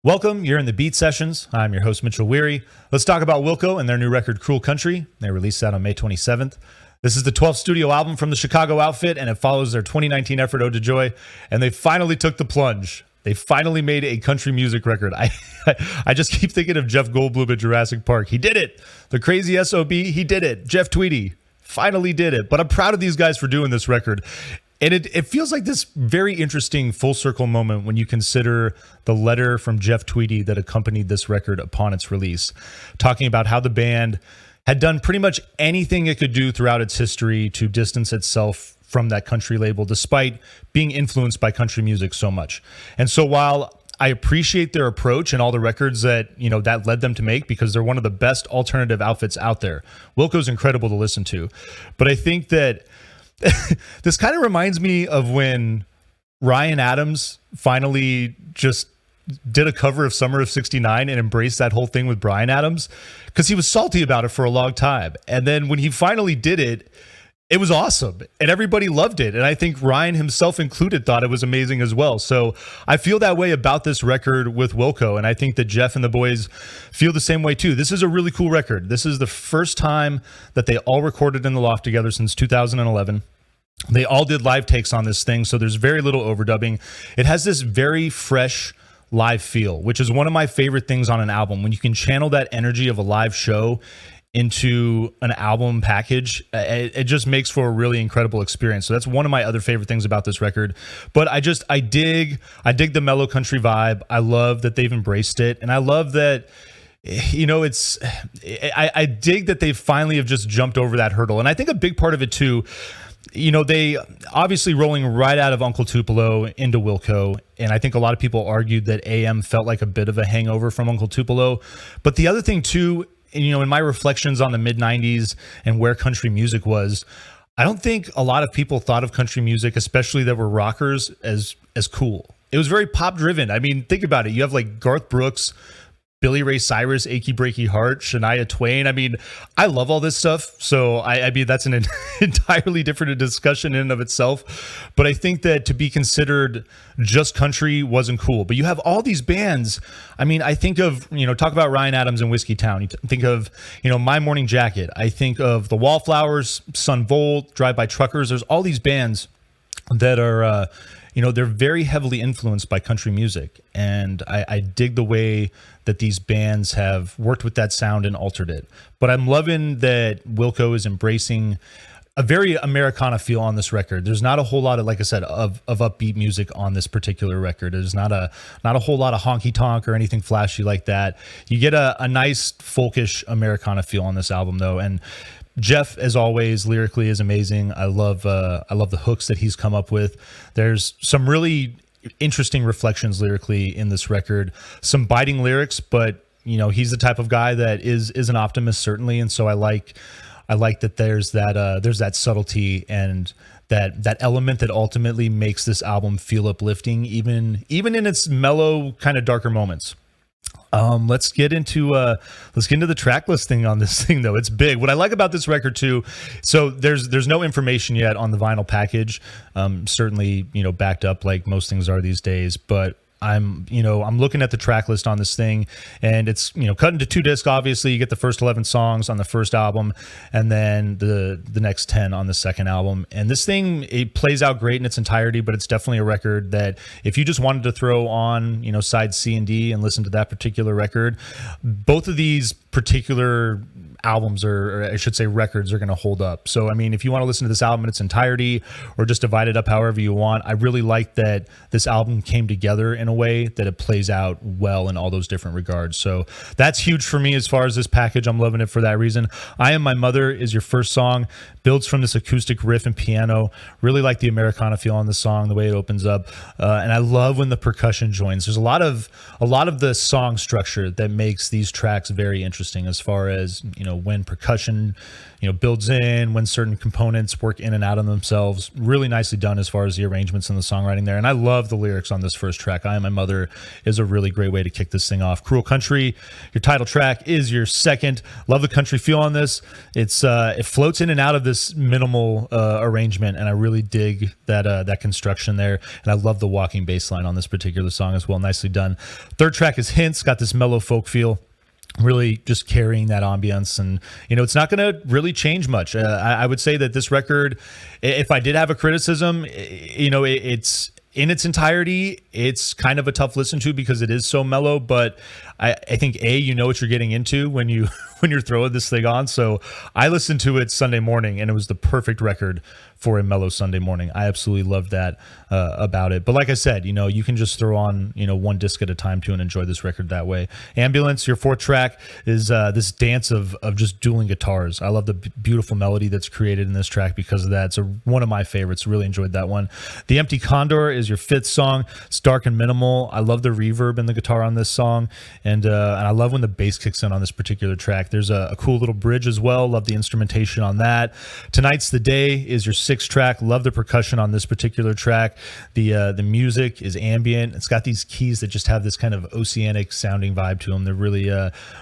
Welcome, you're in the Beat Sessions. I'm your host, Mitchell Weary. Let's talk about Wilco and their new record, Cruel Country. They released that on May 27th. This is the 12th studio album from the Chicago outfit, and it follows their 2019 effort, Ode to Joy, and they finally took the plunge. They finally made a country music record. I just keep thinking of Jeff Goldblum at Jurassic Park. He did it. The crazy SOB, he did it. Jeff Tweedy finally did it. But I'm proud of these guys for doing this record. And it feels like this very interesting full circle moment when you consider the letter from Jeff Tweedy that accompanied this record upon its release, talking about how the band had done pretty much anything it could do throughout its history to distance itself from that country label, despite being influenced by country music so much. And so while I appreciate their approach and all the records that, that led them to make, because they're one of the best alternative outfits out there, Wilco's incredible to listen to. But I think that this kind of reminds me of when Ryan Adams finally just did a cover of Summer of '69 and embraced that whole thing with Bryan Adams, because he was salty about it for a long time. And then when he finally did it, it was awesome and everybody loved it. And I think Ryan himself included thought it was amazing as well. So I feel that way about this record with Wilco. And I think that Jeff and the boys feel the same way too. This is a really cool record. This is the first time that they all recorded in the loft together since 2011. They all did live takes on this thing, so there's very little overdubbing. It has this very fresh live feel, which is one of my favorite things on an album. When you can channel that energy of a live show into an album package, it just makes for a really incredible experience. So that's one of my other favorite things about this record. But I dig the mellow country vibe. I love that they've embraced it, and I love that I dig that they finally have just jumped over that hurdle. And I think a big part of it too, they obviously rolling right out of Uncle Tupelo into Wilco. And I think a lot of people argued that AM felt like a bit of a hangover from Uncle Tupelo. But the other thing too, in my reflections on the mid 90s and where country music was, I don't think a lot of people thought of country music, especially that were rockers, as cool. It was very pop driven. I mean, think about it. You have like Garth Brooks, Billy Ray Cyrus, Achy Breaky Heart, Shania Twain. I mean, I love all this stuff. So I mean, that's an entirely different discussion in and of itself. But I think that to be considered just country wasn't cool. But you have all these bands. I mean, I think of, talk about Ryan Adams and Whiskey Town. You think of, My Morning Jacket. I think of the Wallflowers, Sun Volt, Drive By Truckers. There's all these bands that are, they're very heavily influenced by country music. And I dig the way that these bands have worked with that sound and altered it. But I'm loving that Wilco is embracing a very Americana feel on this record. There's not a whole lot of, like I said, of upbeat music on this particular record. There's not a whole lot of honky tonk or anything flashy like that. You get a nice folkish Americana feel on this album though. And Jeff, as always, lyrically is amazing. I love the hooks that he's come up with. There's some really interesting reflections lyrically in this record. Some biting lyrics, but he's the type of guy that is an optimist certainly, and so I like that there's that subtlety and that element that ultimately makes this album feel uplifting, even in its mellow kind of darker moments. Let's get into the track listing on this thing though. It's big. What I like about this record too, so there's no information yet on the vinyl package. Certainly, backed up like most things are these days, but I'm looking at the track list on this thing, and it's cut into 2 discs. Obviously, you get the first 11 songs on the first album, and then the next 10 on the second album. And this thing, it plays out great in its entirety, but it's definitely a record that if you just wanted to throw on side C and D and listen to that particular record, both of these particular albums, or I should say records, are going to hold up. So I mean, if you want to listen to this album in its entirety or just divide it up however you want, I really like that this album came together in a way that it plays out well in all those different regards. So that's huge for me as far as this package. I'm loving it for that reason. I Am My Mother is your first song, builds from this acoustic riff and piano. Really like the Americana feel on the song, the way it opens up, and I love when the percussion joins. There's a lot of the song structure that makes these tracks very interesting as far as when percussion, builds in, when certain components work in and out of themselves. Really nicely done as far as the arrangements and the songwriting there. And I love the lyrics on this first track. I Am My Mother is a really great way to kick this thing off. Cruel Country, your title track, is your second. Love the country feel on this. It floats in and out of this minimal arrangement, and I really dig that construction there. And I love the walking bass line on this particular song as well. Nicely done. Third track is Hints. Got this mellow folk feel, really just carrying that ambience, and it's not going to really change much. I would say that this record, if I did have a criticism, it's in its entirety, it's kind of a tough listen to because it is so mellow, but I think what you're getting into when you're throwing this thing on. So I listened to it Sunday morning, and it was the perfect record for a mellow Sunday morning. I absolutely loved that about it. But like I said, you can just throw on, one disc at a time too and enjoy this record that way. Ambulance, your fourth track, is this dance of just dueling guitars. I love the beautiful melody that's created in this track because of that. It's one of my favorites. Really enjoyed that one. The Empty Condor is your fifth song. It's dark and minimal. I love the reverb in the guitar on this song, and I love when the bass kicks in on this particular track. There's a cool little bridge as well. Love the instrumentation on that. Tonight's the Day is your sixth track. Love the percussion on this particular track. The music is ambient. It's got these keys that just have this kind of oceanic sounding vibe to them. They're really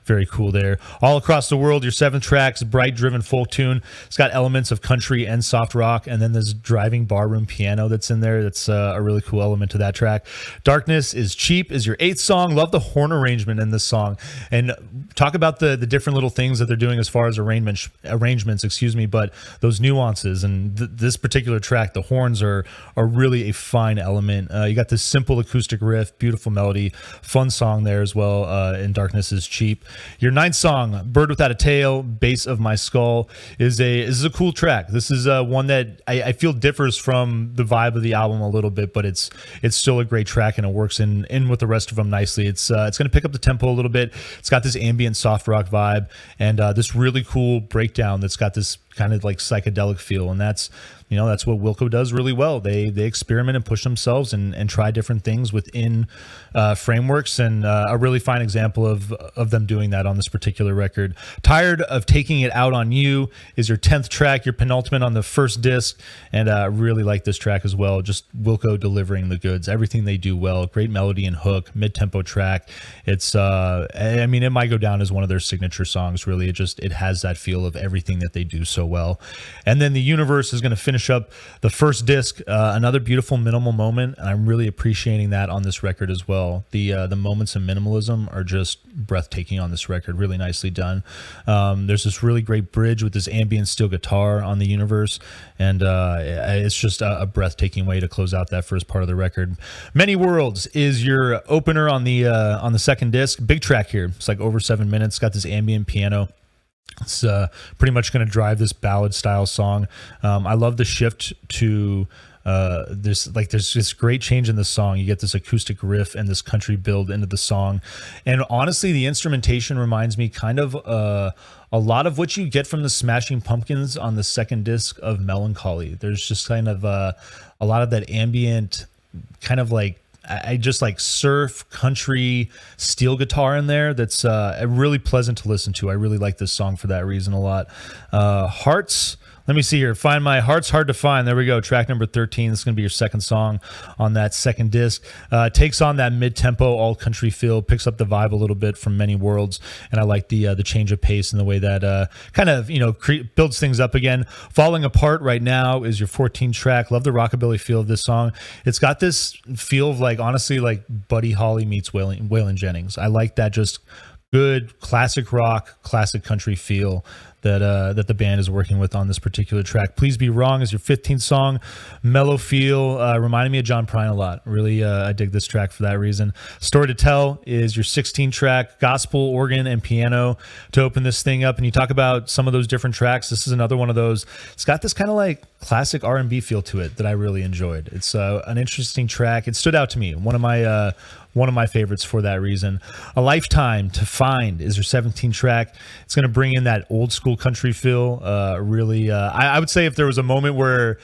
very cool there. All Across the World, your seventh track, is a bright driven folk tune. It's got elements of country and soft rock, and then this driving barroom piano that's in there. That's a really cool element to that track. Darkness is Cheap is your eighth song. Love the horn arrangement in this song, and talk about the different little things that they're doing as far as arrangements, but those nuances and this particular track, the horns are really a fine element. You got this simple acoustic riff, beautiful melody, fun song there as well. And Darkness is Cheap. Your ninth song, Bird Without a Tail, Base of My Skull, is a cool track. This is one that I feel differs from the vibe of the album a little bit, but it's still a great track, and it works in with the rest of them nicely. It's going to pick up the tempo a little bit. It's got this ambient soft rock vibe, and this really cool breakdown that's got this kind of like psychedelic feel, and that's what Wilco does really well. They experiment and push themselves and try different things within frameworks, and a really fine example of them doing that on this particular record. Tired of Taking It Out on You is your 10th track, your penultimate on the first disc, and I really like this track as well. Just Wilco delivering the goods, everything they do well. Great melody and hook, mid-tempo track. It's it might go down as one of their signature songs. Really, it has that feel of everything that they do so well. And then The Universe is going to finish up the first disc. Another beautiful minimal moment, and I'm really appreciating that on this record as well. The moments of minimalism are just breathtaking on this record. Really nicely done. There's this really great bridge with this ambient steel guitar on The Universe, and it's just a breathtaking way to close out that first part of the record. Many Worlds is your opener on the second disc. Big track here. It's like over 7 minutes. Got this ambient piano. It's pretty much going to drive this ballad style song. I love the shift to there's this great change in the song. You get this acoustic riff and this country build into the song, and honestly the instrumentation reminds me kind of a lot of what you get from the Smashing Pumpkins on the second disc of Melancholy. There's just kind of a lot of that ambient kind of like I just like surf country steel guitar in there. That's really pleasant to listen to. I really like this song for that reason a lot. Hearts. Let me see here. Find My Heart's Hard to Find. There we go. Track number 13. This is going to be your second song on that second disc. Takes on that mid-tempo, all-country feel. Picks up the vibe a little bit from Many Worlds. And I like the change of pace and the way that kind of, builds things up again. Falling Apart right now is your 14th track. Love the rockabilly feel of this song. It's got this feel of, honestly, Buddy Holly meets Waylon Jennings. I like that just good classic rock, classic country feel that the band is working with on this particular track. Please Be Wrong is your 15th song. Mellow feel, reminded me of John Prine a lot. Really, I dig this track for that reason. Story to Tell is your 16th track. Gospel, organ, and piano to open this thing up. And you talk about some of those different tracks. This is another one of those. It's got this kind of classic R&B feel to it that I really enjoyed. It's an interesting track. It stood out to me. One of my favorites for that reason. A Lifetime to Find is your 17th track. It's going to bring in that old school country feel. I would say if there was a moment where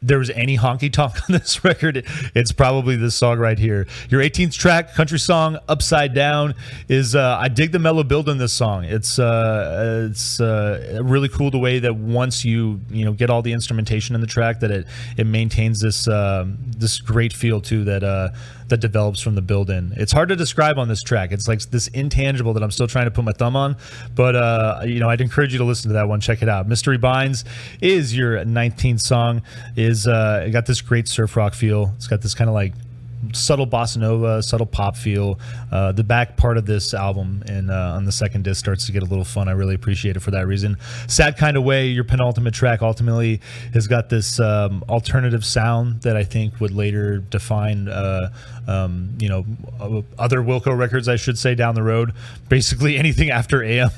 there was any honky tonk on this record, it's probably this song right here. Your 18th track, country song, Upside Down, is I dig the mellow build in this song. It's really cool the way that once you get all the instrumentation in the track, that it maintains this this great feel too that develops from the build in. It's hard to describe on this track. It's like this intangible that I'm still trying to put my thumb on, but I'd encourage you to listen to that one. Check it out. Mystery Binds is your 19th song. It got this great surf rock feel. It's got this kind of like subtle bossa nova, subtle pop feel. The back part of this album and on the second disc starts to get a little fun. I really appreciate it for that reason. Sad Kind of Way, your penultimate track, ultimately has got this alternative sound that I think would later define other Wilco records, I should say, down the road. Basically anything after AM.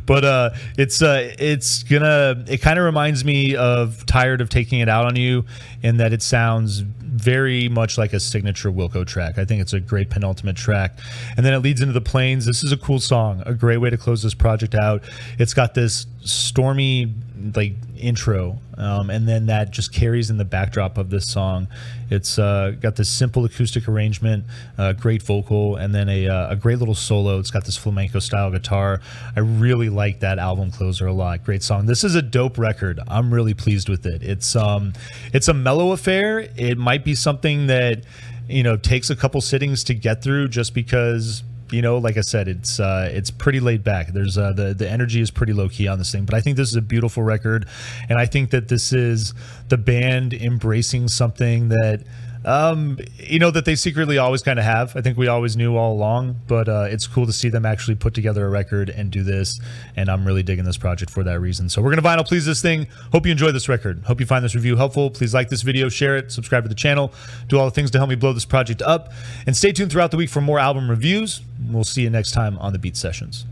But it kind of reminds me of Tired of Taking It Out on You, in that it sounds very much like a signature Wilco track. I think it's a great penultimate track. And then it leads into The Plains. This is a cool song, a great way to close this project out. It's got this stormy like intro, and then that just carries in the backdrop of this song. It's got this simple acoustic arrangement, great vocal, and then a great little solo. It's got this flamenco style guitar. I really like that album closer a lot. Great song. This is a dope record. I'm really pleased with it. It's a mellow affair. It might be something that takes a couple sittings to get through, just because like I said, it's pretty laid back. There's the energy is pretty low key on this thing, but I think this is a beautiful record, and I think that this is the band embracing something that that they secretly always kind of have. I think we always knew all along, but it's cool to see them actually put together a record and do this, and I'm really digging this project for that reason. So we're gonna vinyl please this thing. Hope you enjoy this record. Hope you find this review helpful. Please like this video, share it, subscribe to the channel, do all the things to help me blow this project up, and stay tuned throughout the week for more album reviews. We'll see you next time on the Beat Sessions.